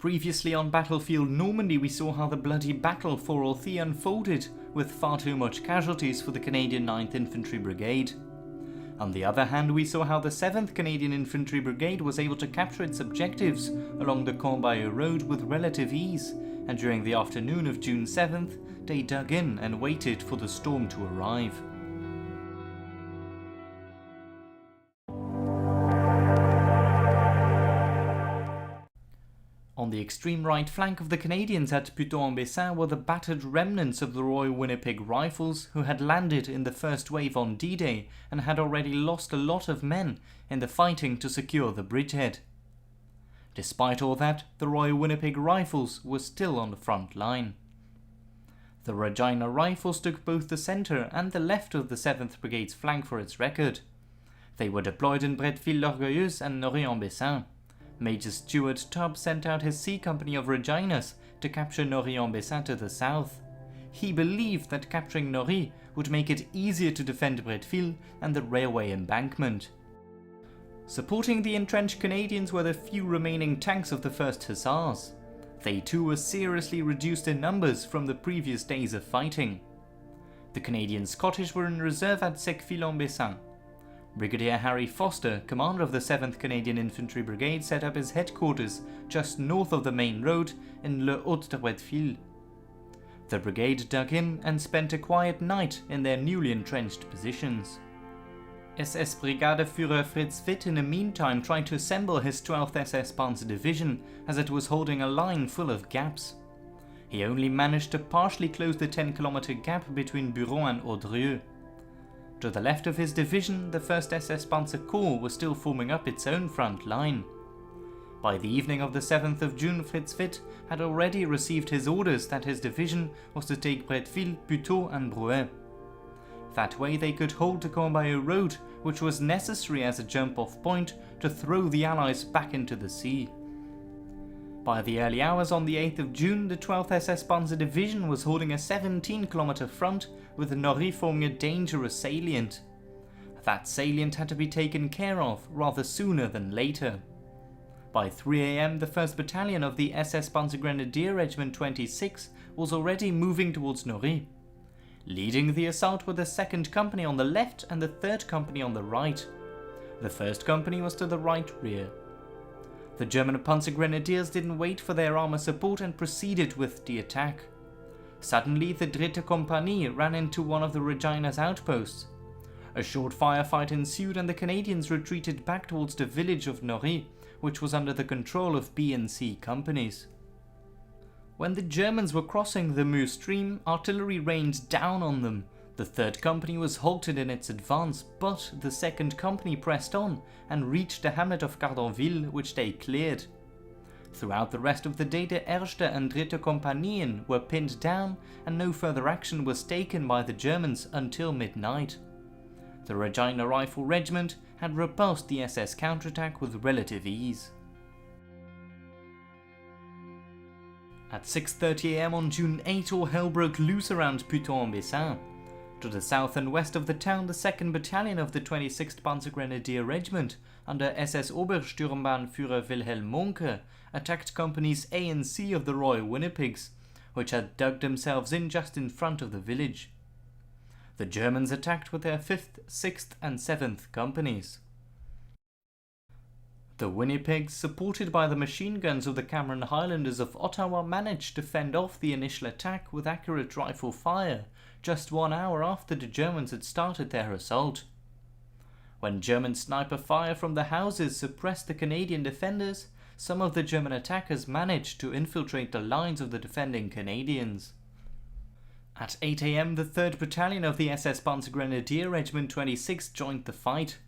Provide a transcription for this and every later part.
Previously on Battlefield Normandy, we saw how the bloody battle for Orthe unfolded, with far too much casualties for the Canadian 9th Infantry Brigade. On the other hand, we saw how the 7th Canadian Infantry Brigade was able to capture its objectives along the Corbeil Road with relative ease, and during the afternoon of June 7th, they dug in and waited for the storm to arrive. On the extreme right flank of the Canadians at Putot-en-Bessin were the battered remnants of the Royal Winnipeg Rifles, who had landed in the first wave on D-Day and had already lost a lot of men in the fighting to secure the bridgehead. Despite all that, the Royal Winnipeg Rifles were still on the front line. The Regina Rifles took both the centre and the left of the 7th Brigade's flank for its record. They were deployed in Bretteville-L'Orgeuilleuse and Norrey-en-Bessin. Major Stuart Tubb sent out his C Company of Reginas to capture Norrey-en-Bessin to the south. He believed that capturing Norry would make it easier to defend Bretteville and the railway embankment. Supporting the entrenched Canadians were the few remaining tanks of the 1st Hussars. They too were seriously reduced in numbers from the previous days of fighting. The Canadian Scottish were in reserve at Saqueville-en-Bessin. Brigadier Harry Foster, commander of the 7th Canadian Infantry Brigade, set up his headquarters just north of the main road in Le Haut-de-Bretteville. The brigade dug in and spent a quiet night in their newly entrenched positions. SS Brigadeführer Fritz Witt in the meantime tried to assemble his 12th SS Panzer Division, as it was holding a line full of gaps. He only managed to partially close the 10-kilometer gap between Buron and Audrieu. To the left of his division, the 1st SS Panzer Corps was still forming up its own front line. By the evening of the 7th of June, Fritz Witt had already received his orders that his division was to take Bretteville, Putot and Bruay. That way they could hold the Corbeil Road, which was necessary as a jump-off point to throw the Allies back into the sea. By the early hours on the 8th of June, the 12th SS Panzer Division was holding a 17-kilometer front, with Norry forming a dangerous salient. That salient had to be taken care of rather sooner than later. By 3 AM, the 1st Battalion of the SS Panzergrenadier Regiment 26 was already moving towards Norry. Leading the assault were the 2nd Company on the left and the 3rd Company on the right. The 1st Company was to the right rear. The German Panzergrenadiers didn't wait for their armour support and proceeded with the attack. Suddenly, the Dritte Kompanie ran into one of the Regina's outposts. A short firefight ensued and the Canadians retreated back towards the village of Norry, which was under the control of B and C companies. When the Germans were crossing the Meuse stream, artillery rained down on them. The 3rd Company was halted in its advance, but the 2nd Company pressed on and reached the hamlet of Cardonville, which they cleared. Throughout the rest of the day, the 1st and Dritte Kompanien were pinned down and no further action was taken by the Germans until midnight. The Regina Rifle Regiment had repulsed the SS counterattack with relative ease. At 6:30 AM on June 8, all hell broke loose around Putot-en-Bessin. To the south and west of the town, the 2nd Battalion of the 26th Panzergrenadier Regiment, under SS Obersturmbannführer Wilhelm Mohnke, attacked Companies A and C of the Royal Winnipegs, which had dug themselves in just in front of the village. The Germans attacked with their 5th, 6th and 7th Companies. The Winnipegs, supported by the machine guns of the Cameron Highlanders of Ottawa, managed to fend off the initial attack with accurate rifle fire, just 1 hour after the Germans had started their assault. When German sniper fire from the houses suppressed the Canadian defenders, some of the German attackers managed to infiltrate the lines of the defending Canadians. At 8 AM, the 3rd Battalion of the SS Panzergrenadier Regiment 26 joined the fight.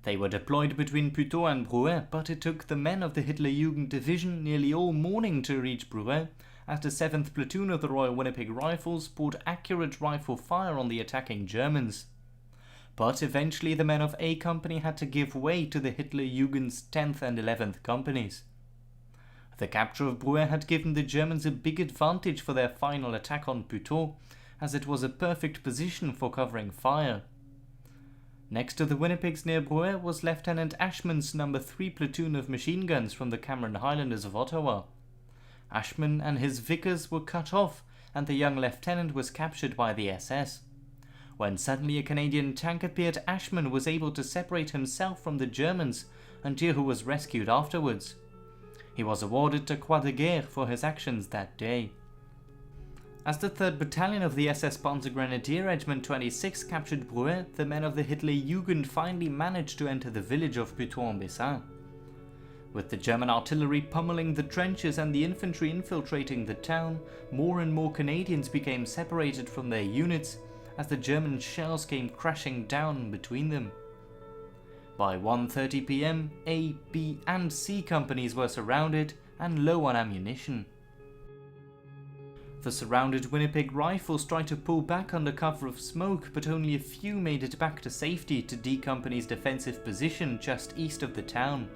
They were deployed between Putot and Bruay, but it took the men of the Hitlerjugend Division nearly all morning to reach Bruay, as the 7th Platoon of the Royal Winnipeg Rifles poured accurate rifle fire on the attacking Germans. But eventually the men of A Company had to give way to the Hitlerjugend's 10th and 11th Companies. The capture of Bruay had given the Germans a big advantage for their final attack on Putot, as it was a perfect position for covering fire. Next to the Winnipegs near Bruay was Lieutenant Ashman's No. 3 platoon of machine guns from the Cameron Highlanders of Ottawa. Ashman and his Vickers were cut off, and the young lieutenant was captured by the SS. When suddenly a Canadian tank appeared, Ashman was able to separate himself from the Germans, and Juno was rescued afterwards. He was awarded the Croix de Guerre for his actions that day. As the 3rd Battalion of the SS Panzergrenadier Regiment 26 captured Bruay, the men of the Hitlerjugend finally managed to enter the village of Putot-en-Bessin. With the German artillery pummeling the trenches and the infantry infiltrating the town, more and more Canadians became separated from their units as the German shells came crashing down between them. By 1:30 PM, A, B and C companies were surrounded and low on ammunition. The surrounded Winnipeg Rifles tried to pull back under cover of smoke, but only a few made it back to safety to D Company's defensive position just east of the town.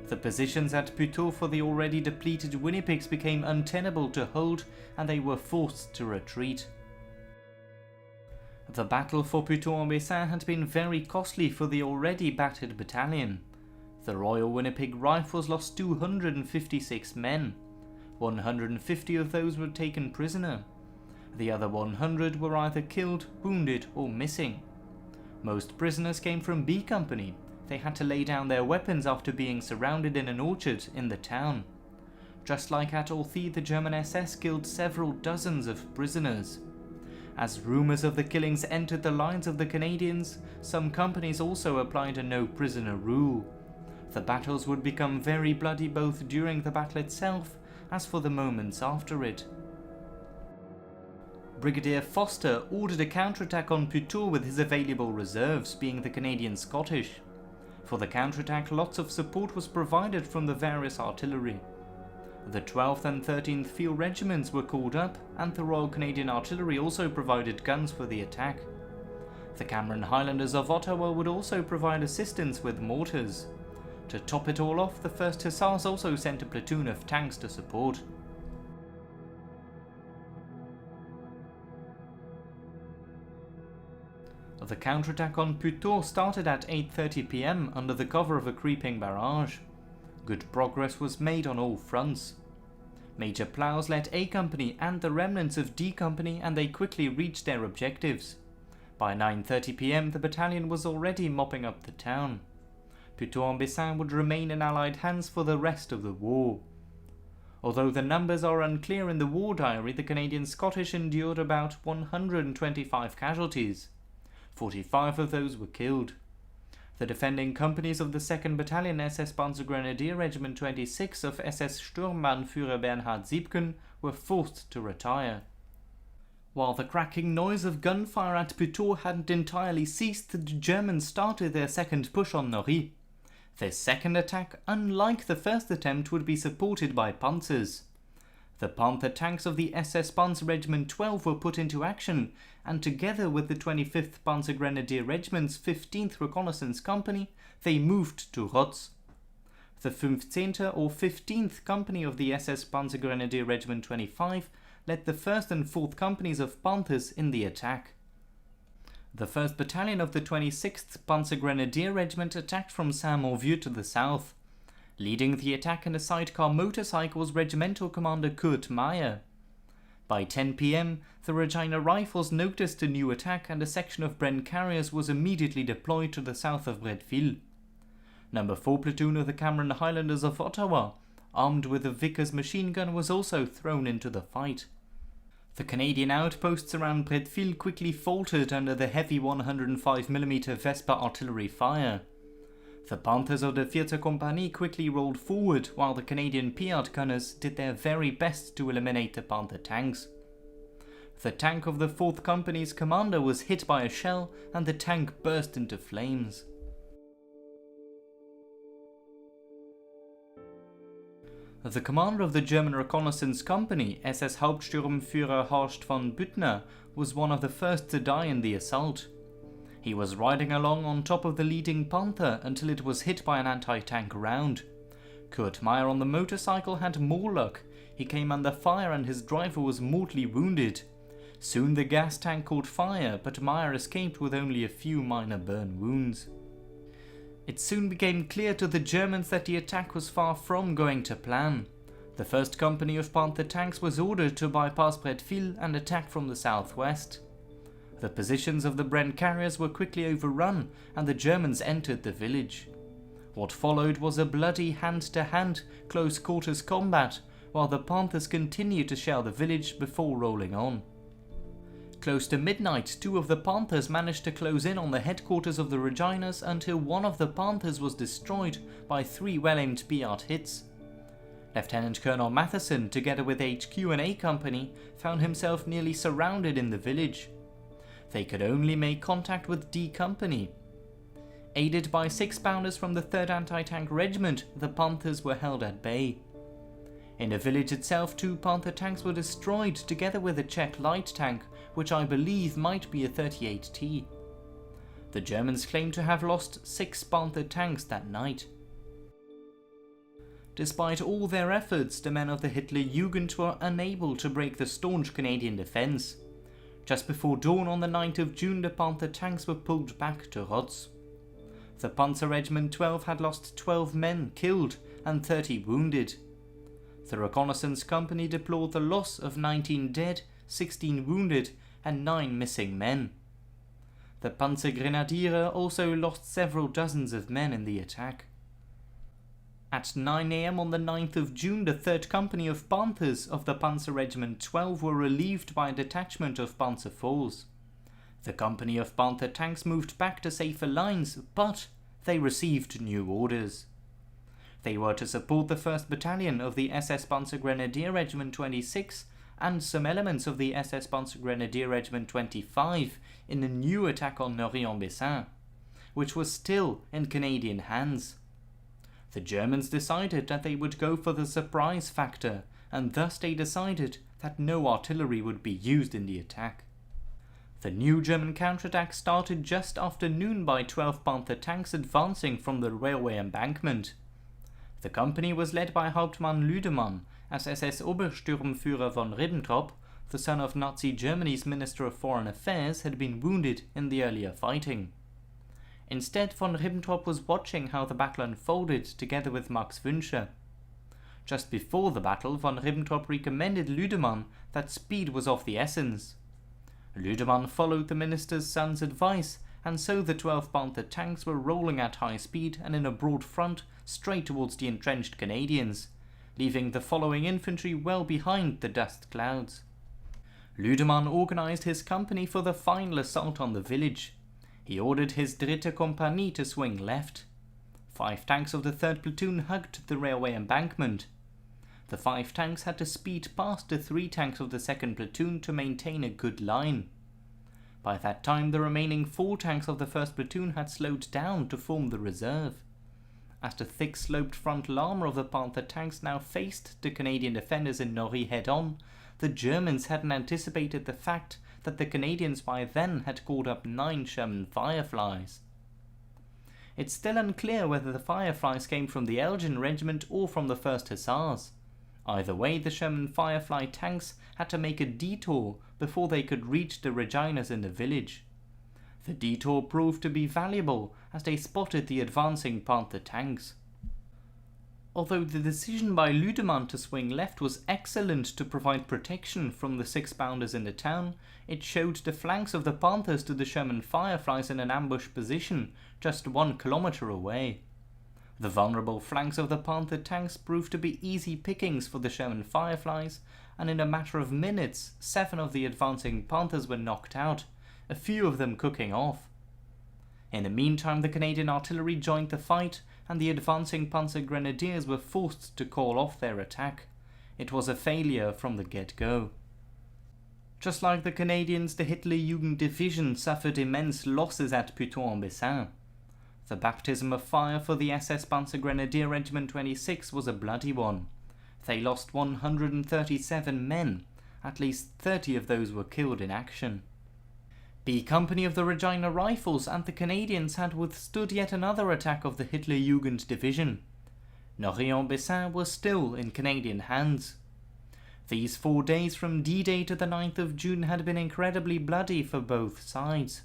The positions at Putot for the already depleted Winnipegs became untenable to hold, and they were forced to retreat. The battle for Putot-en-Bessin had been very costly for the already battered battalion. The Royal Winnipeg Rifles lost 256 men. 150 of those were taken prisoner. The other 100 were either killed, wounded or missing. Most prisoners came from B Company. They had to lay down their weapons after being surrounded in an orchard in the town. Just like at Orthy, the German SS killed several dozens of prisoners. As rumours of the killings entered the lines of the Canadians, some companies also applied a no prisoner rule. The battles would become very bloody both during the battle itself as for the moments after it. Brigadier Foster ordered a counterattack on Putot with his available reserves, being the Canadian Scottish. For the counterattack, lots of support was provided from the various artillery. The 12th and 13th Field Regiments were called up, and the Royal Canadian Artillery also provided guns for the attack. The Cameron Highlanders of Ottawa would also provide assistance with mortars. To top it all off, the 1st Hussars also sent a platoon of tanks to support. The counterattack on Putot started at 8:30 PM under the cover of a creeping barrage. Good progress was made on all fronts. Major Plows led A Company and the remnants of D Company, and they quickly reached their objectives. By 9:30 PM the battalion was already mopping up the town. Putot-en-Bessin would remain in Allied hands for the rest of the war. Although the numbers are unclear in the war diary, the Canadian Scottish endured about 125 casualties. 45 of those were killed. The defending companies of the 2nd Battalion SS Panzergrenadier Regiment 26 of SS Sturmbannführer Bernhard Siebken were forced to retire. While the cracking noise of gunfire at Putot hadn't entirely ceased, the Germans started their second push on Norey. Their second attack, unlike the first attempt, would be supported by panzers. The Panther tanks of the SS Panzer Regiment 12 were put into action, and together with the 25th Panzer Grenadier Regiment's 15th Reconnaissance Company, they moved to Rotz. The 15th or 15th Company of the SS Panzer Grenadier Regiment 25 led the 1st and 4th Companies of Panthers in the attack. The 1st Battalion of the 26th Panzer Grenadier Regiment attacked from Saint-Monvieux to the south. Leading the attack in a sidecar motorcycle was Regimental Commander Kurt Meyer. By 10 PM, the Regina Rifles noticed a new attack, and a section of Bren carriers was immediately deployed to the south of Bretteville. No. 4 Platoon of the Cameron Highlanders of Ottawa, armed with a Vickers machine gun, was also thrown into the fight. The Canadian outposts around Bretteville quickly faltered under the heavy 105mm Vespa artillery fire. The Panthers of the 4th Compagnie quickly rolled forward, while the Canadian Piat gunners did their very best to eliminate the Panther tanks. The tank of the 4th Company's commander was hit by a shell, and the tank burst into flames. The commander of the German Reconnaissance Company, SS Hauptsturmführer Horst von Büttner, was one of the first to die in the assault. He was riding along on top of the leading Panther until it was hit by an anti-tank round. Kurt Meyer on the motorcycle had more luck. He came under fire and his driver was mortally wounded. Soon the gas tank caught fire, but Meyer escaped with only a few minor burn wounds. It soon became clear to the Germans that the attack was far from going to plan. The first company of Panther tanks was ordered to bypass Bretteville and attack from the southwest. The positions of the Bren carriers were quickly overrun and the Germans entered the village. What followed was a bloody hand-to-hand, close-quarters combat, while the Panthers continued to shell the village before rolling on. Close to midnight, two of the Panthers managed to close in on the headquarters of the Reginas until one of the Panthers was destroyed by 3 well-aimed BR hits. Lieutenant Colonel Matheson, together with HQ and A Company, found himself nearly surrounded in the village. They could only make contact with D Company. Aided by 6-pounders from the 3rd Anti-Tank Regiment, the Panthers were held at bay. In the village itself, 2 Panther tanks were destroyed together with a Czech light tank, which I believe might be a 38T. The Germans claim to have lost 6 Panther tanks that night. Despite all their efforts, the men of the Hitlerjugend were unable to break the staunch Canadian defence. Just before dawn on the 9th of June, the Panther tanks were pulled back to Rotz. The Panzer Regiment 12 had lost 12 men killed and 30 wounded. The reconnaissance company deplored the loss of 19 dead, 16 wounded and 9 missing men. The Panzergrenadiere also lost several dozens of men in the attack. At 9 AM on the 9th of June, the 3rd Company of Panthers of the Panzer Regiment 12 were relieved by a detachment of Panzer IVs. The company of Panther tanks moved back to safer lines, but they received new orders. They were to support the 1st Battalion of the SS Panzergrenadier Regiment 26 and some elements of the SS Panzergrenadier Regiment 25 in a new attack on Norrey-en-Bessin, which was still in Canadian hands. The Germans decided that they would go for the surprise factor, and thus they decided that no artillery would be used in the attack. The new German counterattack started just after noon by 12 Panther tanks advancing from the railway embankment. The company was led by Hauptmann Lüdemann, as SS Obersturmführer von Ribbentrop, the son of Nazi Germany's Minister of Foreign Affairs, had been wounded in the earlier fighting. Instead, von Ribbentrop was watching how the battle unfolded together with Max Wünsche. Just before the battle, von Ribbentrop recommended Lüdemann that speed was of the essence. Lüdemann followed the minister's son's advice, and so the 12 Panther tanks were rolling at high speed and in a broad front straight towards the entrenched Canadians, leaving the following infantry well behind the dust clouds. Lüdemann organised his company for the final assault on the village. He ordered his Dritte Kompanie to swing left. 5 tanks of the 3rd Platoon hugged the railway embankment. The 5 tanks had to speed past the 3 tanks of the 2nd Platoon to maintain a good line. By that time, the remaining 4 tanks of the 1st Platoon had slowed down to form the reserve. As the thick sloped frontal armour of the Panther tanks now faced the Canadian defenders in Norry head-on, the Germans hadn't anticipated the fact that the Canadians by then had called up 9 Sherman Fireflies. It's still unclear whether the Fireflies came from the Elgin Regiment or from the 1st Hussars. Either way, the Sherman Firefly tanks had to make a detour before they could reach the Reginas in the village. The detour proved to be valuable as they spotted the advancing Panther tanks. Although the decision by Lüdemann to swing left was excellent to provide protection from the 6-pounders in the town, it showed the flanks of the Panthers to the Sherman Fireflies in an ambush position just 1 kilometer away. The vulnerable flanks of the Panther tanks proved to be easy pickings for the Sherman Fireflies, and in a matter of minutes 7 of the advancing Panthers were knocked out, a few of them cooking off. In the meantime, the Canadian artillery joined the fight, and the advancing Panzer Grenadiers were forced to call off their attack. It was a failure from the get-go. Just like the Canadians, the Hitlerjugend division suffered immense losses at Putot-en-Bessin. The baptism of fire for the SS Panzergrenadier Regiment 26 was a bloody one. They lost 137 men, at least 30 of those were killed in action. B Company of the Regina Rifles and the Canadians had withstood yet another attack of the Hitlerjugend division. Norrey-en-Bessin was still in Canadian hands. These 4 days from D-Day to the 9th of June had been incredibly bloody for both sides.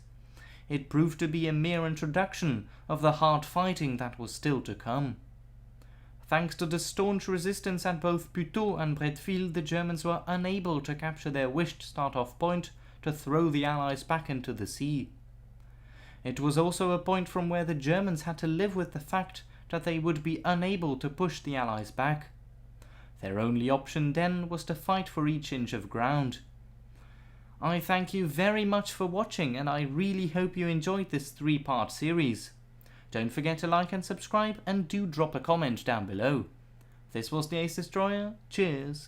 It proved to be a mere introduction of the hard fighting that was still to come. Thanks to the staunch resistance at both Putot and Bretteville, the Germans were unable to capture their wished start-off point to throw the Allies back into the sea. It was also a point from where the Germans had to live with the fact that they would be unable to push the Allies back. Their only option then was to fight for each inch of ground. I thank you very much for watching, and I really hope you enjoyed this 3-part series. Don't forget to like and subscribe, and do drop a comment down below. This was the AceDestroyer. Cheers!